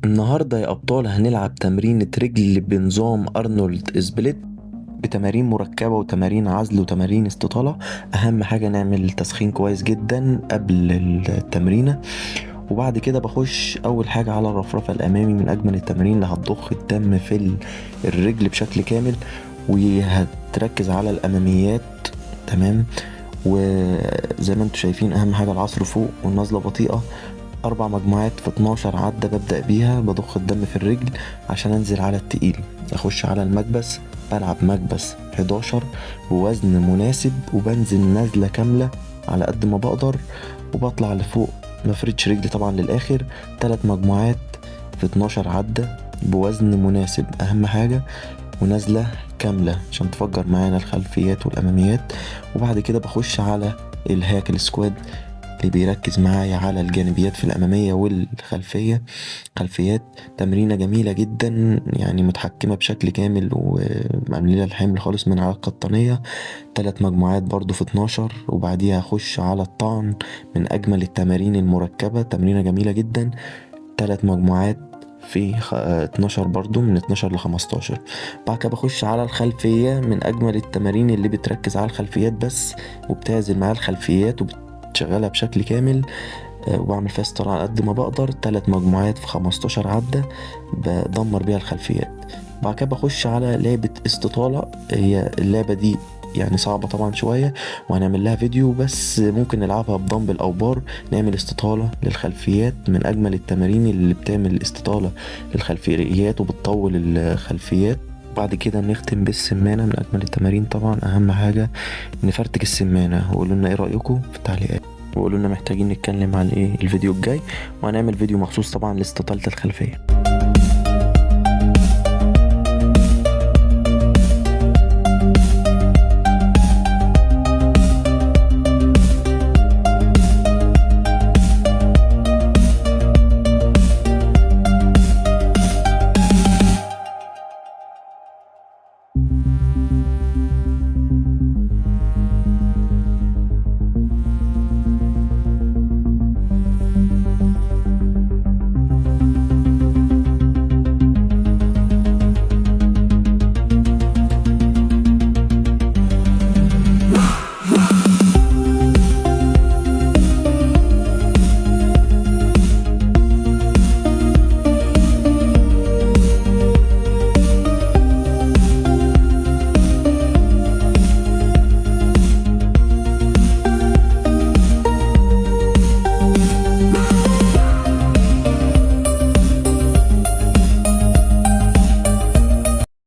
النهاردة يا أبطال هنلعب تمرينة رجل بنظام أرنولد سبليت بتمارين مركبة وتمارين عزل وتمارين استطالة. أهم حاجة نعمل تسخين كويس جدا قبل التمرينة، وبعد كده بخش أول حاجة على الرفرفة الأمامي من أجمل التمارين اللي هتضخ الدم في الرجل بشكل كامل، وهتركز على الأماميات. تمام. وزي ما انتم شايفين أهم حاجة العصر فوق والنزلة بطيئة. 4 مجموعات في 12 عدة ببدأ بيها، بضخ الدم في الرجل عشان انزل على التقيل. اخش على المكبس، بلعب مكبس 11 بوزن مناسب، وبنزل نزلة كاملة على قد ما بقدر، وبطلع لفوق مفردش رجلي طبعا للآخر. 3 مجموعات في 12 عدة بوزن مناسب أهم حاجة، ونزلة كاملة عشان تفجر معانا الخلفيات والأماميات. وبعد كده بخش على الهاك السكواد اللي بيركز معايا على الجانبيات في الأمامية والخلفية. خلفيات تمرينة جميلة جدا، يعني متحكمة بشكل كامل ومعملة الحمل خالص من على القطنية. 3 مجموعات برضو في 12، وبعديها أخش على الطعن من أجمل التمارين المركبة، تمرينة جميلة جدا. 3 مجموعات في 12 برضو، من 12 ل15. بعد كده بخش على الخلفية من أجمل التمارين اللي بتركز على الخلفيات بس، وبتعزل معايا الخلفيات وبتشغلها بشكل كامل. وبعمل فيها استطالة على قد ما بقدر. 3 مجموعات في 15 عدة بدمر بيها الخلفيات. بعد كده بخش على لعبة استطالة. هي اللعبة دي يعني صعبة طبعا شوية، وهنعمل لها فيديو، بس ممكن نلعبها بدمبل أو بار. نعمل استطالة للخلفيات من أجمل التمارين اللي بتعمل استطالة للخلفيات وبتطول الخلفيات. بعد كده نختم بالسمانة من أجمل التمارين طبعا. أهم حاجة نفرتك السمانة، وقولوا لنا إيه رأيكم في التعليقات، وقولوا لنا محتاجين نتكلم عن إيه الفيديو الجاي، وهنعمل فيديو مخصوص طبعا لاستطالة الخلفية.